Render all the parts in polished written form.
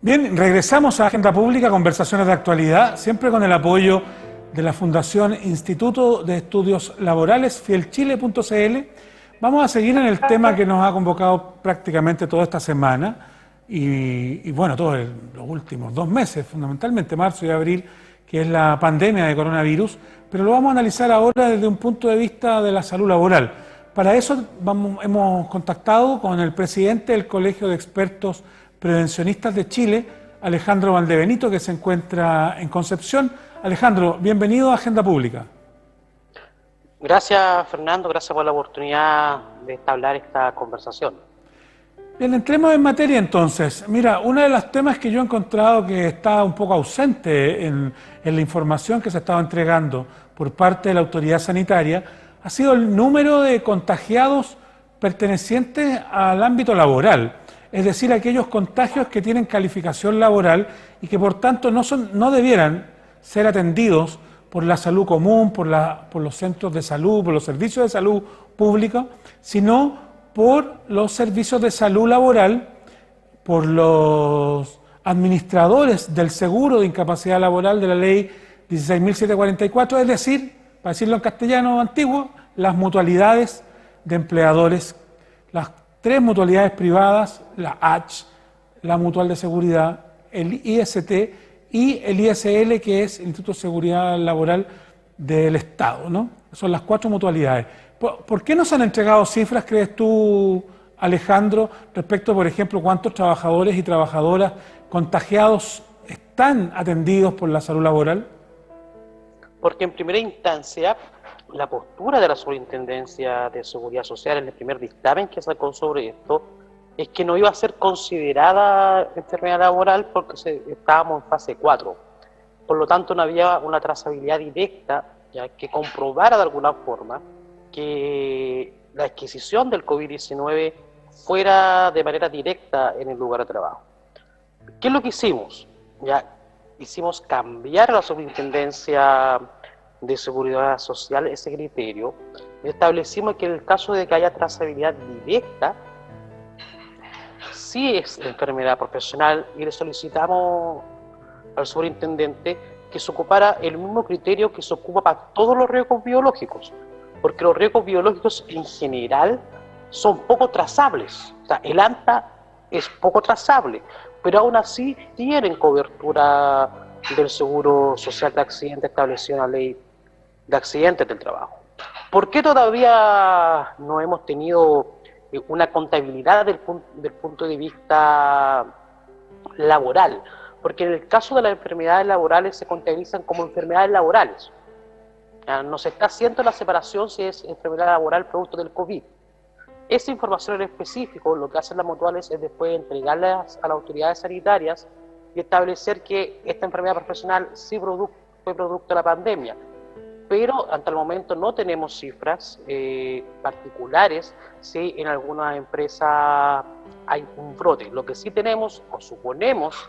Bien, regresamos a Agenda Pública, conversaciones de actualidad, siempre con el apoyo de la Fundación Instituto de Estudios Laborales, fielchile.cl. Vamos a seguir en el tema que nos ha convocado prácticamente toda esta semana y bueno, todos los últimos 2 meses, fundamentalmente marzo y abril, que es la pandemia de coronavirus, pero lo vamos a analizar ahora desde un punto de vista de la salud laboral. Para eso hemos contactado con el presidente del Colegio de Expertos Prevencionistas de Chile, Alejandro Valdebenito, que se encuentra en Concepción. Alejandro, bienvenido a Agenda Pública. Gracias, Fernando, gracias por la oportunidad de entablar esta conversación. Bien, entremos en materia entonces. Mira, uno de los temas que yo he encontrado que está un poco ausente en la información que se estaba entregando por parte de la autoridad sanitaria ha sido el número de contagiados pertenecientes al ámbito laboral. Es decir, aquellos contagios que tienen calificación laboral y que por tanto no debieran ser atendidos por la salud común, por los centros de salud, por los servicios de salud públicos, sino por los servicios de salud laboral, por los administradores del seguro de incapacidad laboral de la ley 16.744, es decir, para decirlo en castellano antiguo, las mutualidades de empleadores, las 3 mutualidades privadas, la H, la Mutual de Seguridad, el IST y el ISL, que es el Instituto de Seguridad Laboral del Estado, ¿no? Son las 4 mutualidades. ¿Por qué no se han entregado cifras, crees tú, Alejandro, respecto, por ejemplo, cuántos trabajadores y trabajadoras contagiados están atendidos por la salud laboral? Porque en primera instancia, la postura de la Superintendencia de Seguridad Social en el primer dictamen que sacó sobre esto es que no iba a ser considerada enfermedad laboral porque estábamos en fase 4. Por lo tanto, no había una trazabilidad directa ya que comprobara de alguna forma que la adquisición del COVID-19 fuera de manera directa en el lugar de trabajo. ¿Qué es lo que hicimos? Ya hicimos cambiar a la Superintendencia de Seguridad Social ese criterio y establecimos que en el caso de que haya trazabilidad directa, sí es enfermedad profesional y le solicitamos al superintendente que se ocupara el mismo criterio que se ocupa para todos los riesgos biológicos, porque los riesgos biológicos en general son poco trazables. O sea, el ANTA es poco trazable, pero aún así tienen cobertura del Seguro Social de Accidentes establecido en la Ley de Accidentes del Trabajo. ¿Por qué todavía no hemos tenido una contabilidad del punto de vista laboral? Porque en el caso de las enfermedades laborales se contabilizan como enfermedades laborales. No se está haciendo la separación si es enfermedad laboral producto del COVID. Esa información en específico, lo que hacen las mutuales es después entregarlas a las autoridades sanitarias y establecer que esta enfermedad profesional sí fue producto de la pandemia. Pero hasta el momento no tenemos cifras particulares si en alguna empresa hay un brote. Lo que sí tenemos, o suponemos,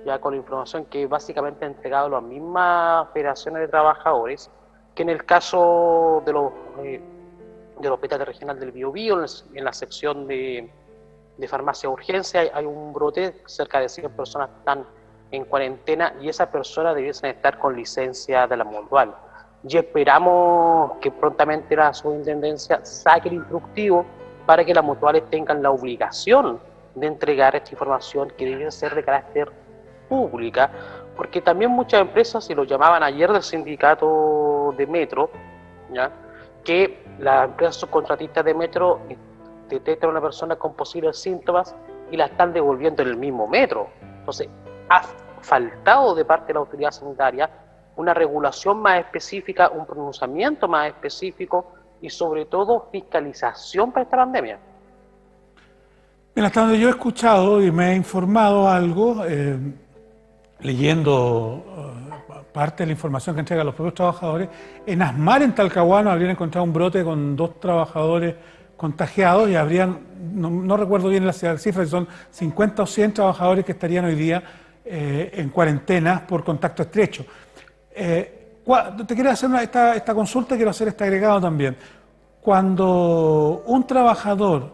ya con la información que básicamente han entregado las mismas federaciones de trabajadores, que en el caso del Hospital Regional del Biobío, en la sección de farmacia de urgencia, hay un brote, cerca de 100 personas están en cuarentena y esas personas debiesen estar con licencia de la mutual. Y esperamos que prontamente la Superintendencia saque el instructivo para que las mutuales tengan la obligación de entregar esta información que debe ser de carácter pública, porque también muchas empresas, y lo llamaban ayer del sindicato de Metro, ¿ya?, que las empresas subcontratistas de Metro detectan a una persona con posibles síntomas y la están devolviendo en el mismo metro. Entonces, ha faltado de parte de la autoridad sanitaria una regulación más específica, un pronunciamiento más específico y sobre todo fiscalización para esta pandemia. Bien, hasta donde yo he escuchado y me he informado algo, leyendo parte de la información que entregan los propios trabajadores, en Asmar, en Talcahuano, habrían encontrado un brote con 2 trabajadores contagiados y habrían, no recuerdo bien la cifra, si son 50 o 100 trabajadores que estarían hoy día en cuarentena por contacto estrecho. Te quiero hacer esta consulta, quiero hacer este agregado también. Cuando un trabajador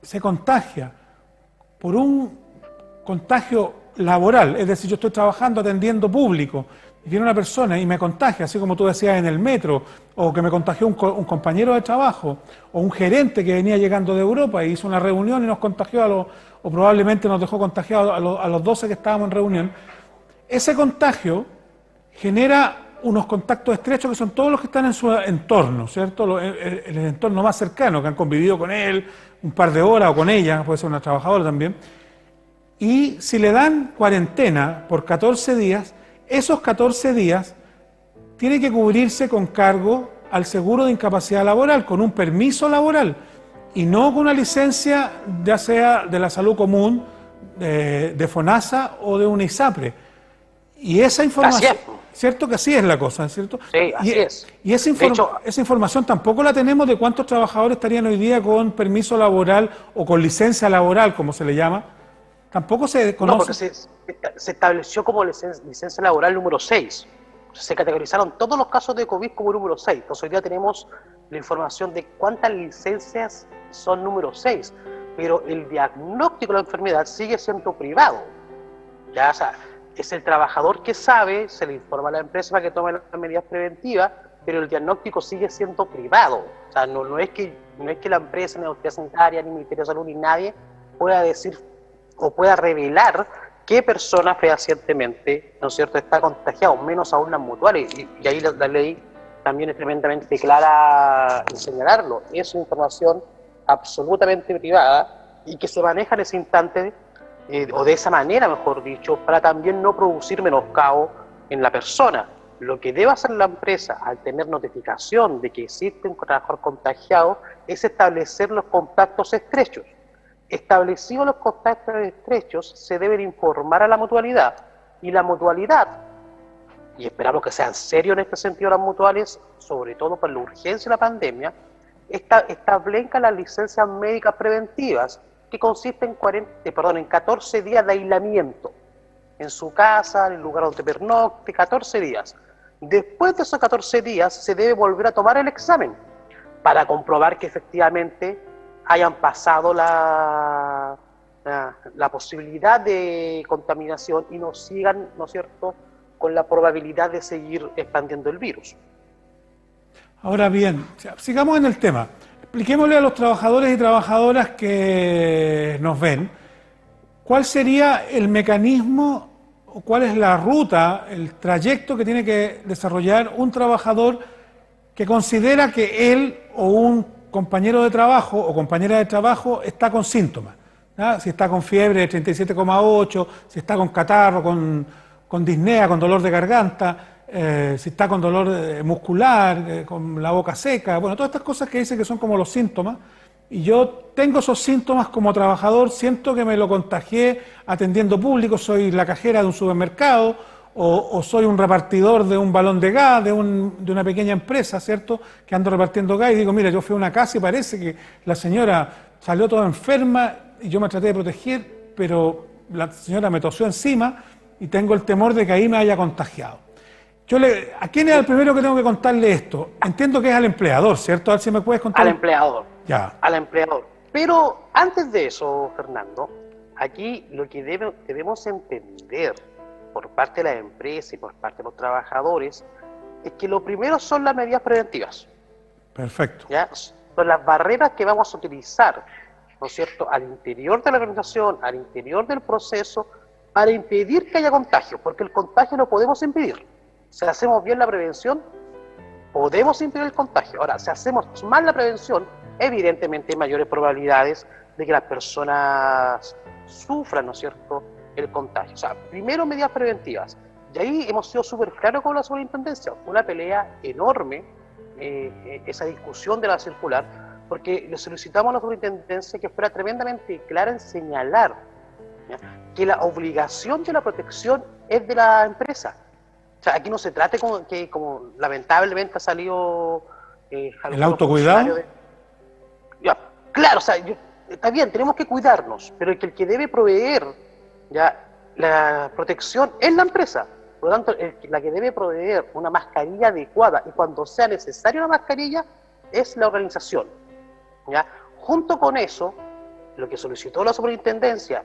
se contagia por un contagio laboral, es decir, yo estoy trabajando atendiendo público, y viene una persona y me contagia, así como tú decías en el metro, o que me contagió un compañero de trabajo, o un gerente que venía llegando de Europa y hizo una reunión y nos contagió o probablemente nos dejó contagiados a los 12 que estábamos en reunión. Ese contagio genera unos contactos estrechos que son todos los que están en su entorno, ¿cierto? El entorno más cercano, que han convivido con él un par de horas o con ella, puede ser una trabajadora también. Y si le dan cuarentena por 14 días, esos 14 días tiene que cubrirse con cargo al seguro de incapacidad laboral, con un permiso laboral, y no con una licencia, ya sea de la salud común, de FONASA o de una ISAPRE. Y esa información, cierto que así es la cosa, ¿cierto? Sí, así es. Y esa información tampoco la tenemos de cuántos trabajadores estarían hoy día con permiso laboral o con licencia laboral, como se le llama. Tampoco se conoce. No, porque se estableció como licencia laboral número 6. Se categorizaron todos los casos de COVID como número 6. Entonces hoy día tenemos la información de cuántas licencias son número 6. Pero el diagnóstico de la enfermedad sigue siendo privado. Ya, o sea, es el trabajador que sabe, se le informa a la empresa para que tome las medidas preventivas, pero el diagnóstico sigue siendo privado. O sea, no es que la empresa, ni la autoridad sanitaria, ni el Ministerio de Salud, ni nadie pueda decir o pueda revelar qué persona fehacientemente, ¿no es cierto?, está contagiado, menos aún las mutuales. Y ahí la ley también es tremendamente clara en señalarlo. Es una información absolutamente privada y que se maneja en ese instante, o de esa manera, mejor dicho, para también no producir menoscabo en la persona. Lo que debe hacer la empresa al tener notificación de que existe un trabajador contagiado es establecer los contactos estrechos. Establecidos los contactos estrechos, se deben informar a la mutualidad, y la mutualidad, y esperamos que sean serios en este sentido las mutuales, sobre todo por la urgencia de la pandemia, establezca las licencias médicas preventivas, que consisten en 14 días de aislamiento en su casa, en el lugar donde pernocte, 14 días. Después de esos 14 días se debe volver a tomar el examen para comprobar que efectivamente hayan pasado la posibilidad de contaminación y no sigan, ¿no es cierto?, con la probabilidad de seguir expandiendo el virus. Ahora bien, sigamos en el tema. Expliquémosle a los trabajadores y trabajadoras que nos ven cuál sería el mecanismo o cuál es la ruta, el trayecto que tiene que desarrollar un trabajador que considera que él o un compañero de trabajo o compañera de trabajo está con síntomas, ¿ya? Si está con fiebre de 37,8, si está con catarro, con disnea, con dolor de garganta, si está con dolor muscular, con la boca seca, bueno, todas estas cosas que dicen que son como los síntomas, y yo tengo esos síntomas como trabajador, siento que me lo contagié atendiendo público, soy la cajera de un supermercado, o soy un repartidor de un balón de gas, de una pequeña empresa, ¿cierto?, que ando repartiendo gas, y digo, mira, yo fui a una casa y parece que la señora salió toda enferma, y yo me traté de proteger, pero la señora me tosió encima, y tengo el temor de que ahí me haya contagiado. ¿A quién es el primero que tengo que contarle esto? Entiendo que es al empleador, ¿cierto? A ver si me puedes contar. Al empleador. Ya. Al empleador. Pero antes de eso, Fernando, aquí lo que debemos entender por parte de la empresa y por parte de los trabajadores es que lo primero son las medidas preventivas. Perfecto. ¿Ya? Son las barreras que vamos a utilizar, ¿no es cierto?, al interior de la organización, al interior del proceso, para impedir que haya contagio, porque el contagio lo podemos impedir. Si hacemos bien la prevención, podemos impedir el contagio. Ahora, si hacemos mal la prevención, evidentemente hay mayores probabilidades de que las personas sufran, ¿no es cierto?, el contagio. O sea, primero medidas preventivas. Y ahí hemos sido súper claros con la superintendencia. Fue una pelea enorme, esa discusión de la circular, porque le solicitamos a la superintendencia que fuera tremendamente clara en señalar, ¿ya?, que la obligación de la protección es de la empresa. O sea, aquí no se trate como lamentablemente ha salido el autocuidado. Ya, claro, o sea, está bien, tenemos que cuidarnos, pero el que debe proveer ya la protección es la empresa. Por lo tanto, la que debe proveer una mascarilla adecuada y cuando sea necesaria una mascarilla es la organización, ¿ya? Junto con eso, lo que solicitó la superintendencia,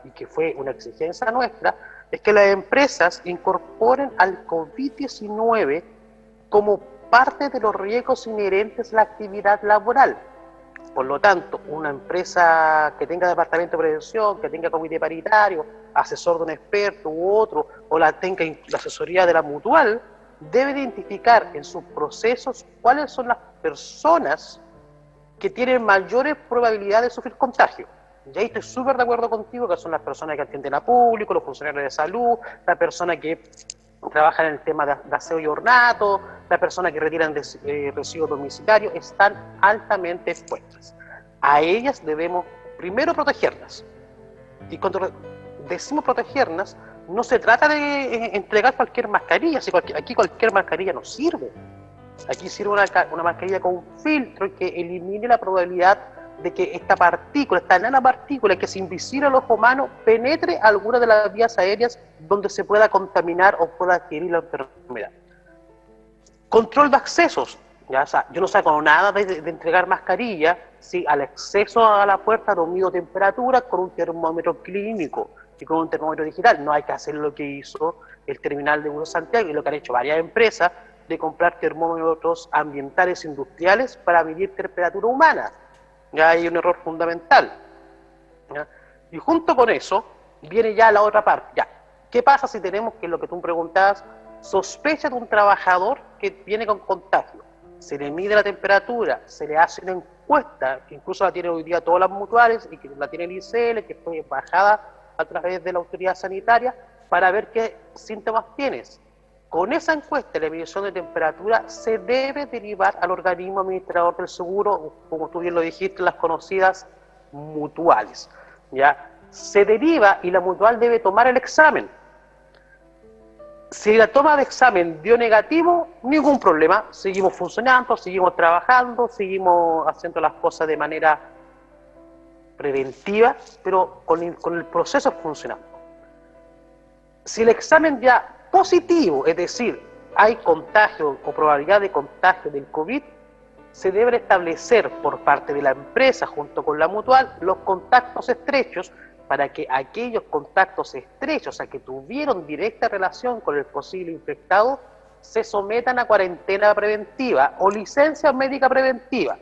y que fue una exigencia nuestra, es que las empresas incorporen al COVID-19 como parte de los riesgos inherentes a la actividad laboral. Por lo tanto, una empresa que tenga departamento de prevención, que tenga comité paritario, asesor de un experto u otro, o tenga la asesoría de la mutual, debe identificar en sus procesos cuáles son las personas que tienen mayores probabilidades de sufrir contagio. Y ahí estoy súper de acuerdo contigo, que son las personas que atienden a público, los funcionarios de salud, las personas que trabajan en el tema de aseo y ornato, las personas que retiran residuos domiciliarios, están altamente expuestas. A ellas debemos primero protegerlas. Y cuando decimos protegerlas, no se trata de entregar cualquier mascarilla, aquí cualquier mascarilla no sirve. Aquí sirve una mascarilla con un filtro que elimine la probabilidad de que esta nanopartícula que es invisible al ojo humano penetre alguna de las vías aéreas donde se pueda contaminar o pueda adquirir la enfermedad. Control de accesos. Ya, o sea, yo no saco nada de entregar mascarilla si al acceso a la puerta no mido temperatura con un termómetro clínico y con un termómetro digital. No hay que hacer lo que hizo el terminal de Buenos Santiago y lo que han hecho varias empresas de comprar termómetros ambientales industriales para medir temperatura humana. Ya hay un error fundamental. ¿Ya? Y junto con eso viene ya la otra parte. Ya, ¿qué pasa si tenemos, que es lo que tú me preguntabas, sospecha de un trabajador que viene con contagio? Se le mide la temperatura, se le hace una encuesta, que incluso la tienen hoy día todas las mutuales y que la tiene el ICL, que fue bajada a través de la autoridad sanitaria, para ver qué síntomas tienes. Con esa encuesta, la medición de temperatura se debe derivar al organismo administrador del seguro, como tú bien lo dijiste, las conocidas mutuales. ¿Ya? Se deriva y la mutual debe tomar el examen. Si la toma de examen dio negativo, ningún problema, seguimos funcionando, seguimos trabajando, seguimos haciendo las cosas de manera preventiva, pero con el proceso funcionando. Si el examen ya positivo, es decir, hay contagio o probabilidad de contagio del COVID, se debe establecer por parte de la empresa junto con la mutual los contactos estrechos para que aquellos contactos estrechos, o sea, que tuvieron directa relación con el posible infectado, se sometan a cuarentena preventiva o licencia médica preventiva,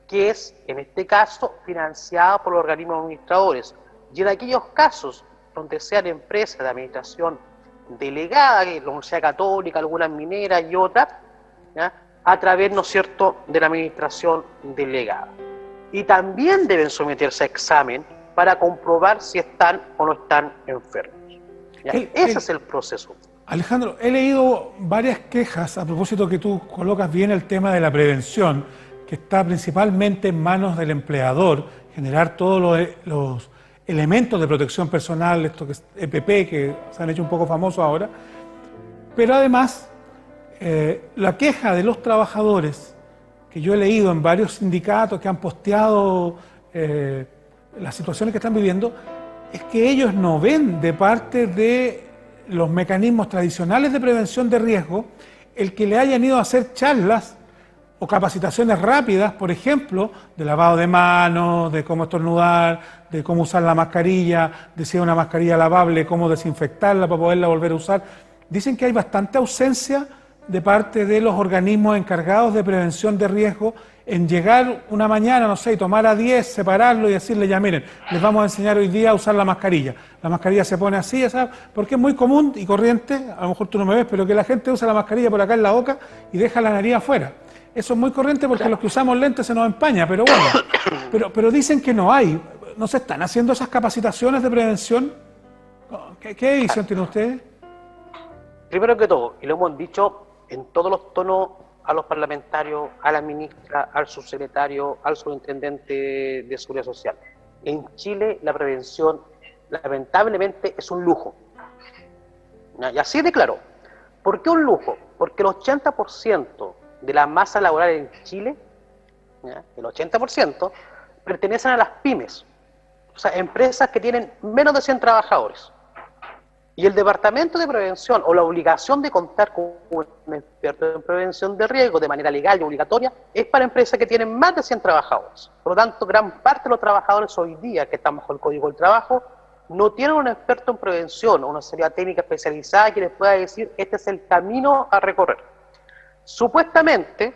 que es, en este caso, financiada por los organismos administradores. Y en aquellos casos donde sean empresas de administración delegada, que la Universidad Católica, algunas mineras y otras, ¿ya?, a través, ¿no es cierto?, de la administración delegada. Y también deben someterse a examen para comprobar si están o no están enfermos. Ese es el proceso. Alejandro, he leído varias quejas a propósito que tú colocas bien el tema de la prevención, que está principalmente en manos del empleador, generar todos los elementos de protección personal, esto que es EPP, que se han hecho un poco famosos ahora, pero además la queja de los trabajadores, que yo he leído en varios sindicatos que han posteado las situaciones que están viviendo, es que ellos no ven de parte de los mecanismos tradicionales de prevención de riesgo el que le hayan ido a hacer charlas o capacitaciones rápidas, por ejemplo, de lavado de manos, de cómo estornudar, de cómo usar la mascarilla, de si es una mascarilla lavable, cómo desinfectarla para poderla volver a usar. Dicen que hay bastante ausencia de parte de los organismos encargados de prevención de riesgo en llegar una mañana, no sé, y tomar a 10, separarlo y decirle, ya miren, les vamos a enseñar hoy día a usar la mascarilla. La mascarilla se pone así, ¿sabes? Porque es muy común y corriente, a lo mejor tú no me ves, pero que la gente usa la mascarilla por acá en la boca y deja la nariz afuera. Eso es muy corriente porque los que usamos lentes se nos empaña, pero bueno, pero dicen que no hay. ¿No se están haciendo esas capacitaciones de prevención? ¿Qué visión tiene usted? Primero que todo, y lo hemos dicho en todos los tonos a los parlamentarios, a la ministra, al subsecretario, al superintendente de Seguridad Social. En Chile la prevención, lamentablemente, es un lujo. Y así de claro. ¿Por qué un lujo? Porque el 80% de la masa laboral en Chile, ¿ya?, el 80%, pertenecen a las pymes. O sea, empresas que tienen menos de 100 trabajadores. Y el Departamento de Prevención o la obligación de contar con un experto en prevención de riesgo de manera legal y obligatoria es para empresas que tienen más de 100 trabajadores. Por lo tanto, gran parte de los trabajadores hoy día que están bajo el Código del Trabajo no tienen un experto en prevención o una serie técnica especializada que les pueda decir este es el camino a recorrer. Supuestamente,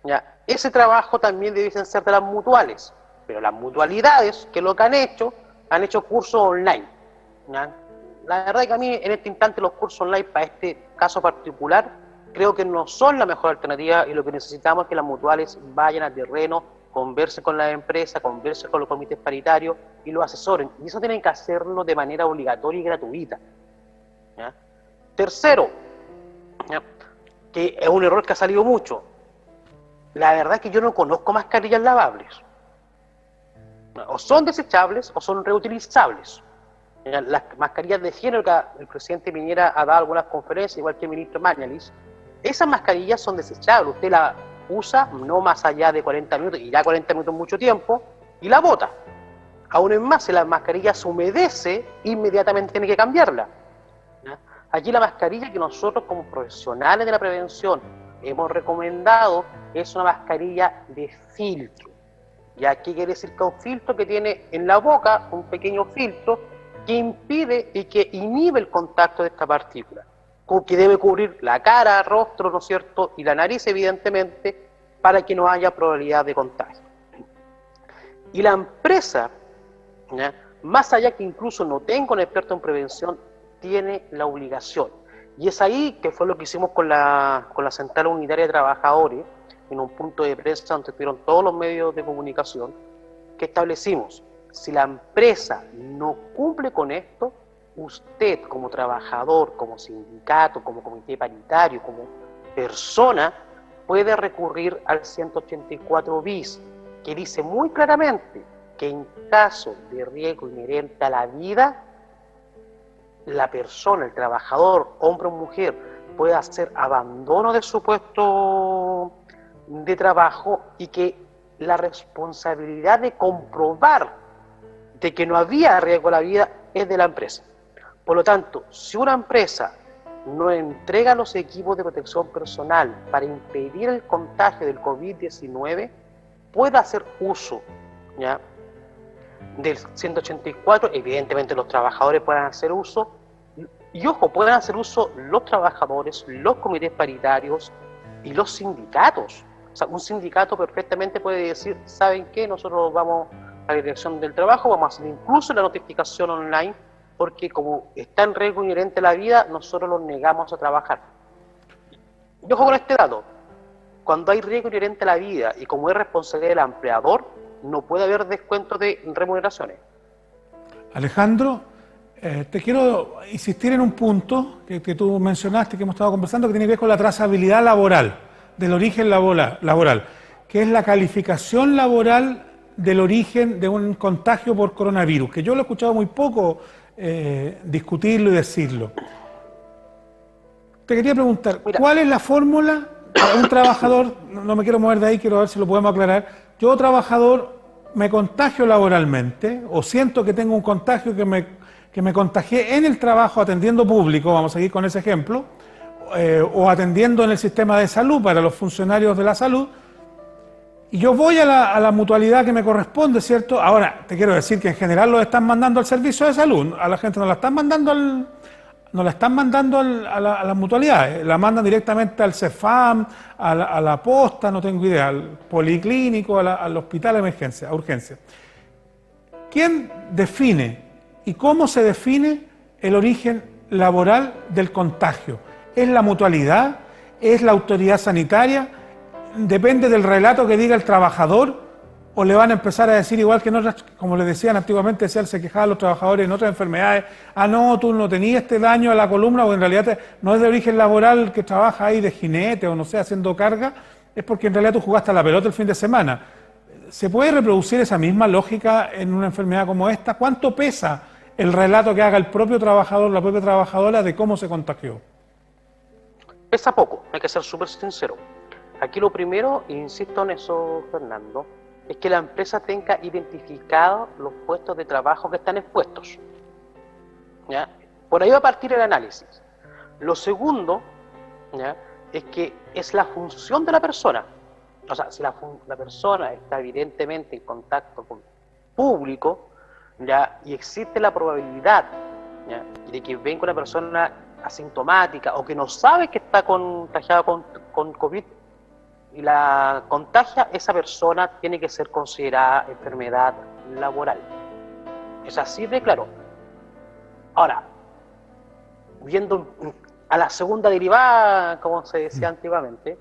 ya, ese trabajo también debiesen ser de las mutuales, pero las mutualidades que lo que han hecho cursos online. ¿Ya? La verdad es que a mí en este instante los cursos online para este caso particular creo que no son la mejor alternativa y lo que necesitamos es que las mutuales vayan al terreno, conversen con las empresas, conversen con los comités paritarios y lo asesoren. Y eso tienen que hacerlo de manera obligatoria y gratuita. ¿Ya? Tercero, ¿ya? Que es un error que ha salido mucho. La verdad es que yo no conozco mascarillas lavables. O son desechables o son reutilizables. Las mascarillas de género que el presidente Piñera ha dado algunas conferencias, igual que el ministro Mañalich, esas mascarillas son desechables. Usted la usa no más allá de 40 minutos, y ya 40 minutos es mucho tiempo, y la bota. Aún es más, si la mascarilla se humedece, inmediatamente tiene que cambiarla. ¿Ya? Aquí la mascarilla que nosotros como profesionales de la prevención hemos recomendado es una mascarilla de filtro. ¿Ya? ¿Qué quiere decir? Que un filtro que tiene en la boca un pequeño filtro que impide y que inhibe el contacto de esta partícula, que debe cubrir la cara, el rostro, ¿no es cierto?, y la nariz, evidentemente, para que no haya probabilidad de contagio. Y la empresa, ¿ya?, más allá que incluso no tenga un experto en prevención, tiene la obligación. Y es ahí que fue lo que hicimos con la Central Unitaria de Trabajadores, en un punto de prensa donde estuvieron todos los medios de comunicación, que establecimos: si la empresa no cumple con esto, usted como trabajador, como sindicato, como comité paritario, como persona, puede recurrir al 184 bis, que dice muy claramente que en caso de riesgo inherente a la vida, la persona, el trabajador, hombre o mujer, puede hacer abandono de su puesto de trabajo y que la responsabilidad de comprobar de que no había riesgo a la vida es de la empresa. Por lo tanto, si una empresa no entrega los equipos de protección personal para impedir el contagio del COVID-19, puede hacer uso, ¿ya?, del 184, evidentemente los trabajadores puedan hacer uso, y ojo, pueden hacer uso los trabajadores, los comités paritarios y los sindicatos. O sea, un sindicato perfectamente puede decir, ¿saben qué? Nosotros vamos a la dirección del trabajo, vamos a hacer incluso la notificación online, porque como está en riesgo inherente a la vida, nosotros los negamos a trabajar. Y ojo con este dato: cuando hay riesgo inherente a la vida y como es responsabilidad del empleador, no puede haber descuentos de remuneraciones. Alejandro, te quiero insistir en un punto que tú mencionaste, que hemos estado conversando, que tiene que ver con la trazabilidad laboral, del origen laboral, que es la calificación laboral del origen de un contagio por coronavirus, que yo lo he escuchado muy poco discutirlo y decirlo. Te quería preguntar, Mira, ¿cuál es la fórmula para un trabajador? No me quiero mover de ahí, quiero ver si lo podemos aclarar. Yo, trabajador, me contagio laboralmente, o siento que tengo un contagio que me contagié en el trabajo atendiendo público, vamos a seguir con ese ejemplo, o atendiendo en el sistema de salud para los funcionarios de la salud, y yo voy a la mutualidad que me corresponde, ¿cierto? Ahora, te quiero decir que en general lo están mandando al servicio de salud, a la gente no la están mandando a las mutualidades, la mandan directamente al CEFAM, a la posta, no tengo idea, al policlínico, al hospital de emergencia, a urgencia. ¿Quién define y cómo se define el origen laboral del contagio? ¿Es la mutualidad? ¿Es la autoridad sanitaria? ¿Depende del relato que diga el trabajador? ¿O le van a empezar a decir, igual que en otras, como les decían antiguamente, se quejaban los trabajadores en otras enfermedades: ah, no, tú no tenías este daño a la columna, o en realidad no es de origen laboral, que trabaja ahí de jinete o no sé, haciendo carga, es porque en realidad tú jugaste a la pelota el fin de semana? ¿Se puede reproducir esa misma lógica en una enfermedad como esta? ¿Cuánto pesa el relato que haga el propio trabajador, la propia trabajadora, de cómo se contagió? Pesa poco, hay que ser súper sincero. Aquí lo primero, insisto en eso, Fernando, es que la empresa tenga identificados los puestos de trabajo que están expuestos, ¿ya? Por ahí va a partir el análisis. Lo segundo, ¿ya?, es que es la función de la persona. O sea, si la persona está evidentemente en contacto con público, ¿ya?, y existe la probabilidad, ¿ya?, de que venga una persona asintomática o que no sabe que está contagiada con COVID y la contagia, esa persona tiene que ser considerada enfermedad laboral. Es así de claro. Ahora, viendo a la segunda derivada, como se decía antiguamente,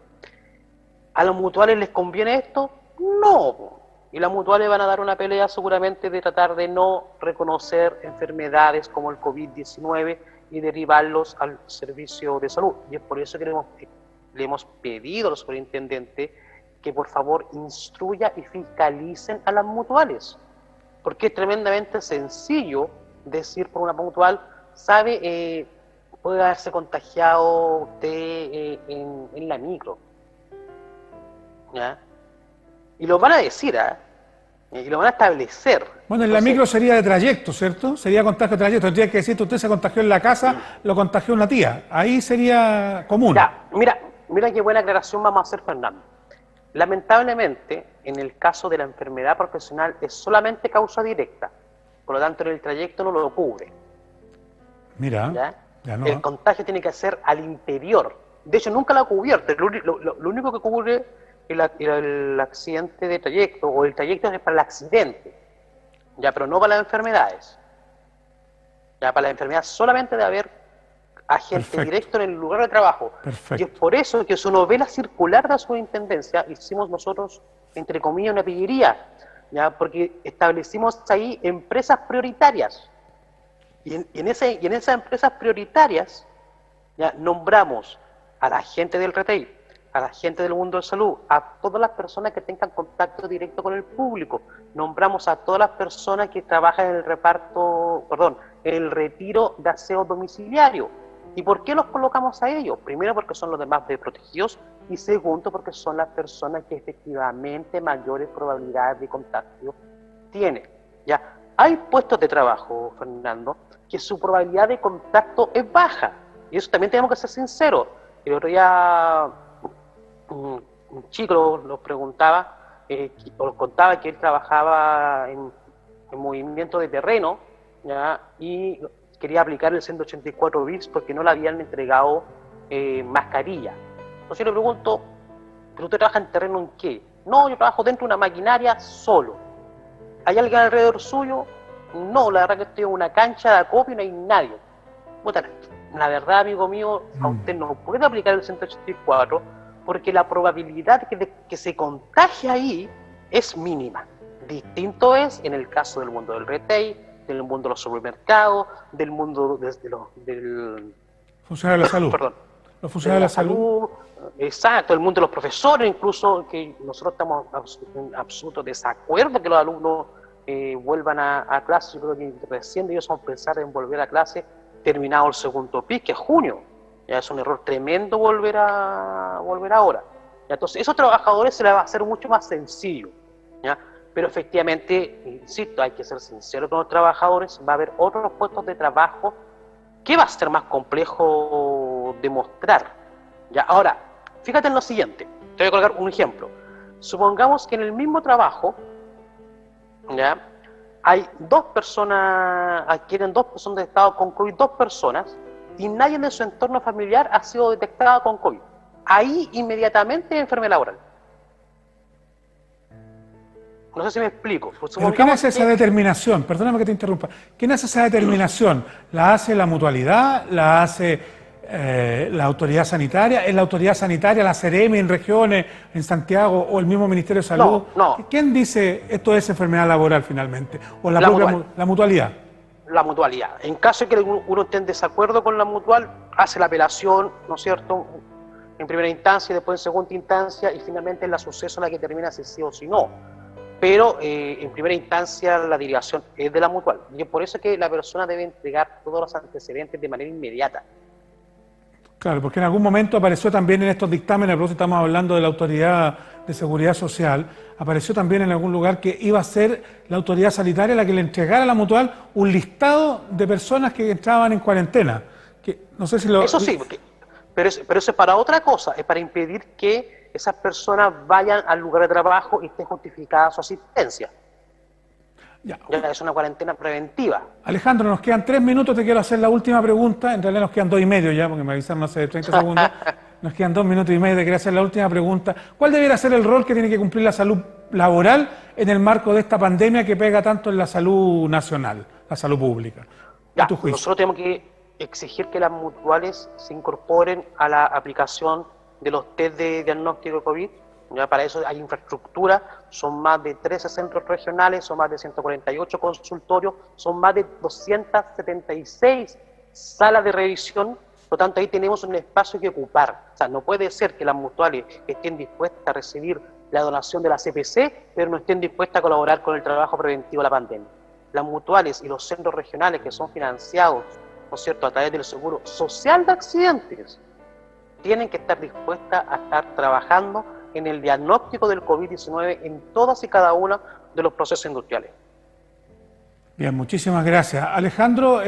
¿a las mutuales les conviene esto? No. Y las mutuales van a dar una pelea seguramente de tratar de no reconocer enfermedades como el COVID-19 y derivarlos al servicio de salud. Y es por eso que le hemos pedido al superintendente que por favor instruya y fiscalicen a las mutuales. Porque es tremendamente sencillo decir por una mutual, sabe, puede haberse contagiado usted en la micro, ¿ya? Y lo van a decir, ¿eh?, y lo van a establecer. Bueno, en la micro sería de trayecto, ¿cierto? Sería contagio de trayecto. Tendría que decir, usted se contagió en la casa, lo contagió una tía. Ahí sería común. Ya, mira qué buena aclaración vamos a hacer, Fernando. Lamentablemente, en el caso de la enfermedad profesional es solamente causa directa, por lo tanto en el trayecto no lo cubre. Mira, ¿ya? Ya no. El contagio tiene que ser al interior. De hecho, nunca lo cubre. Lo único que cubre el accidente de trayecto, o el trayecto es para el accidente, ya, pero no para las enfermedades. Ya, para las enfermedades solamente debe haber agente Perfecto. directo en el lugar de trabajo. Perfecto. Y es por eso que su novela circular de la superintendencia hicimos nosotros, entre comillas, una pillería, ya, porque establecimos ahí empresas prioritarias. Y en esas empresas prioritarias, ya, nombramos a la gente del retail, a la gente del mundo de salud, a todas las personas que tengan contacto directo con el público. Nombramos a todas las personas que trabajan en en el retiro de aseo domiciliario. ¿Y por qué los colocamos a ellos? Primero, porque son los demás desprotegidos, y segundo, porque son las personas que efectivamente mayores probabilidades de contagio tienen. ¿Ya? Hay puestos de trabajo, Fernando, que su probabilidad de contacto es baja, y eso también tenemos que ser sinceros. El otro día un chico nos preguntaba, o nos contaba que él trabajaba en movimiento de terreno, ¿ya?, y quería aplicar el 184 bis porque no le habían entregado mascarilla. Entonces yo le pregunto, ¿pero usted trabaja en terreno en qué? No, yo trabajo dentro de una maquinaria solo. ¿Hay alguien alrededor suyo? No, la verdad que estoy en una cancha de acopio y no hay nadie. Puta, la verdad, amigo mío, a usted no puede aplicar el 184 porque la probabilidad de que se contagie ahí es mínima. Distinto es en el caso del mundo del retail, del mundo de los supermercados, del mundo del funcionarios de la salud. Perdón, Los funcionarios de la salud. Exacto, el mundo de los profesores, incluso, que nosotros estamos en absoluto desacuerdo que los alumnos vuelvan a clase. Yo creo que recién ellos van a pensar en volver a clase terminado el segundo PIS, que es junio. Ya es un error tremendo volver ahora. ¿Ya? Entonces, esos trabajadores se les va a hacer mucho más sencillo, ¿ya? Pero efectivamente, insisto, hay que ser sincero con los trabajadores. Va a haber otros puestos de trabajo que va a ser más complejo demostrar. ¿Ya? Ahora, fíjate en lo siguiente. Te voy a colocar un ejemplo. Supongamos que en el mismo trabajo, ¿ya?, hay adquieren dos personas de estado con COVID, dos personas, y nadie de su entorno familiar ha sido detectado con COVID. Ahí inmediatamente enfermedad laboral. No sé si me explico. ¿Pero quién hace esa determinación? Perdóname que te interrumpa. ¿Quién hace esa determinación? ¿La hace la mutualidad? ¿La hace la autoridad sanitaria? ¿Es la autoridad sanitaria, la CEREMI en regiones, en Santiago, o el mismo Ministerio de Salud? No. ¿Quién dice esto es enfermedad laboral finalmente? ¿O la mutualidad? La mutualidad. En caso de que uno esté en desacuerdo con la mutual, hace la apelación, ¿no es cierto?, en primera instancia, y después en segunda instancia, y finalmente es la suceso la que determina si sí o si no. Pero en primera instancia la derivación es de la mutual. Y es por eso que la persona debe entregar todos los antecedentes de manera inmediata. Claro, porque en algún momento apareció también en estos dictámenes, por eso estamos hablando de la Autoridad de Seguridad Social, apareció también en algún lugar que iba a ser la autoridad sanitaria la que le entregara a la mutual un listado de personas que entraban en cuarentena. Que, no sé si lo... Eso sí, pero eso es para otra cosa, es para impedir que esas personas vayan al lugar de trabajo y esté justificada su asistencia. Ya. Ya es una cuarentena preventiva. Alejandro, nos quedan 3 minutos, te quiero hacer la última pregunta, en realidad nos quedan 2 y medio ya, porque me avisaron hace 30 segundos, nos quedan 2 minutos y medio, te quiero hacer la última pregunta. ¿Cuál debería ser el rol que tiene que cumplir la salud laboral en el marco de esta pandemia que pega tanto en la salud nacional, la salud pública? Ya, ¿A tu juicio? nosotros tenemos que exigir que las mutuales se incorporen a la aplicación de los test de diagnóstico de COVID. Ya para eso hay infraestructura, son más de 13 centros regionales, son más de 148 consultorios, son más de 276 salas de revisión, por lo tanto ahí tenemos un espacio que ocupar. O sea, no puede ser que las mutuales estén dispuestas a recibir la donación de la CPC, pero no estén dispuestas a colaborar con el trabajo preventivo de la pandemia. Las mutuales y los centros regionales que son financiados, ¿no es cierto?, a través del Seguro Social de Accidentes, tienen que estar dispuestas a estar trabajando en el diagnóstico del COVID-19 en todas y cada uno de los procesos industriales. Bien, muchísimas gracias. Alejandro,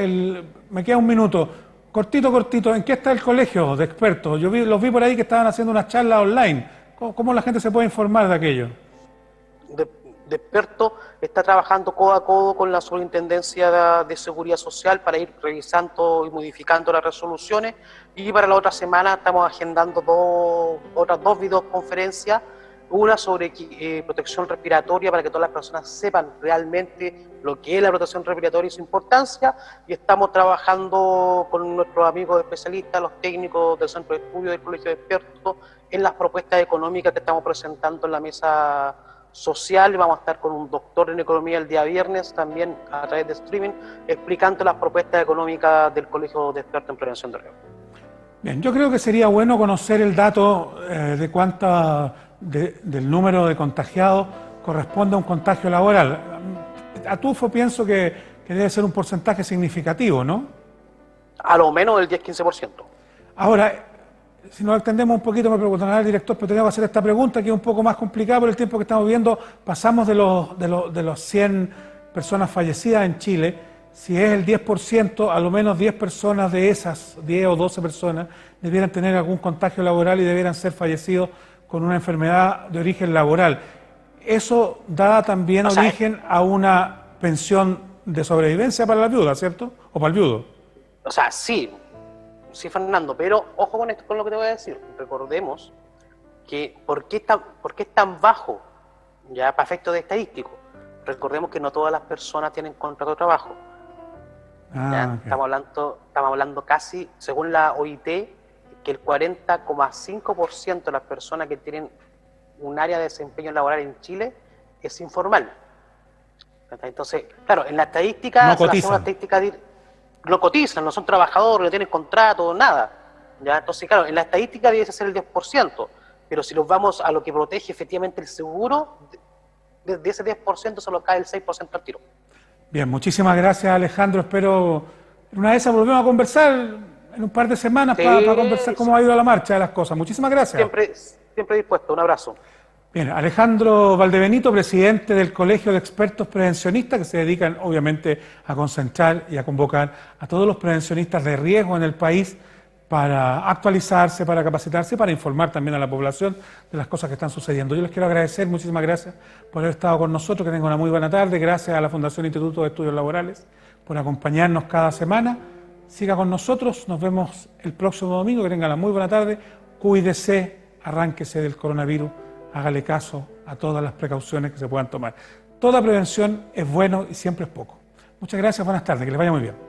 me queda un minuto. Cortito, ¿en qué está el colegio de expertos? Los vi por ahí que estaban haciendo unas charlas online. ¿Cómo la gente se puede informar de aquello? De experto está trabajando codo a codo con la Superintendencia de Seguridad Social para ir revisando y modificando las resoluciones, y para la otra semana estamos agendando otras dos videoconferencias, una sobre protección respiratoria para que todas las personas sepan realmente lo que es la protección respiratoria y su importancia, y estamos trabajando con nuestros amigos especialistas, los técnicos del Centro de Estudio del Colegio de Expertos, en las propuestas económicas que estamos presentando en la mesa social, y vamos a estar con un doctor en economía el día viernes también a través de streaming explicando las propuestas económicas del Colegio de Expertos en Prevención de Riesgo. Bien, yo creo que sería bueno conocer el dato de cuánta del número de contagiados corresponde a un contagio laboral. A Tufo pienso que debe ser un porcentaje significativo, ¿no? A lo menos del 10-15%. Ahora, si nos extendemos un poquito, me preguntará el director, pero tengo que hacer esta pregunta que es un poco más complicada por el tiempo que estamos viendo. Pasamos de los 100 personas fallecidas en Chile. Si es el 10%, a lo menos 10 personas de esas, 10 o 12 personas, debieran tener algún contagio laboral y debieran ser fallecidos con una enfermedad de origen laboral. Eso da también origen a una pensión de sobrevivencia para la viuda, ¿cierto? O para el viudo. O sea, sí, Fernando, pero ojo con esto, con lo que te voy a decir. Recordemos que ¿por qué es tan bajo? Ya para efectos de estadístico. Recordemos que no todas las personas tienen contrato de trabajo. Okay. Estamos hablando casi, según la OIT, que el 40,5% de las personas que tienen un área de desempeño laboral en Chile es informal. Entonces, claro, en la estadística no cotizan. No cotizan, no son trabajadores, no tienen contrato, nada. ¿Ya? Entonces, claro, en la estadística debe ser el 10%, pero si nos vamos a lo que protege efectivamente el seguro, de ese 10% solo cae el 6% al tiro. Bien, muchísimas gracias, Alejandro. Espero en una de esas volvemos a conversar en un par de semanas para conversar cómo ha ido la marcha de las cosas. Muchísimas gracias. Siempre dispuesto. Un abrazo. Bien, Alejandro Valdebenito, presidente del Colegio de Expertos Prevencionistas, que se dedican obviamente a concentrar y a convocar a todos los prevencionistas de riesgo en el país para actualizarse, para capacitarse y para informar también a la población de las cosas que están sucediendo. Yo les quiero agradecer, muchísimas gracias por haber estado con nosotros, que tengan una muy buena tarde. Gracias a la Fundación Instituto de Estudios Laborales por acompañarnos cada semana. Siga con nosotros, nos vemos el próximo domingo, que tengan una muy buena tarde. Cuídese, arránquese del coronavirus, hágale caso a todas las precauciones que se puedan tomar. Toda prevención es bueno y siempre es poco. Muchas gracias, buenas tardes, que les vaya muy bien.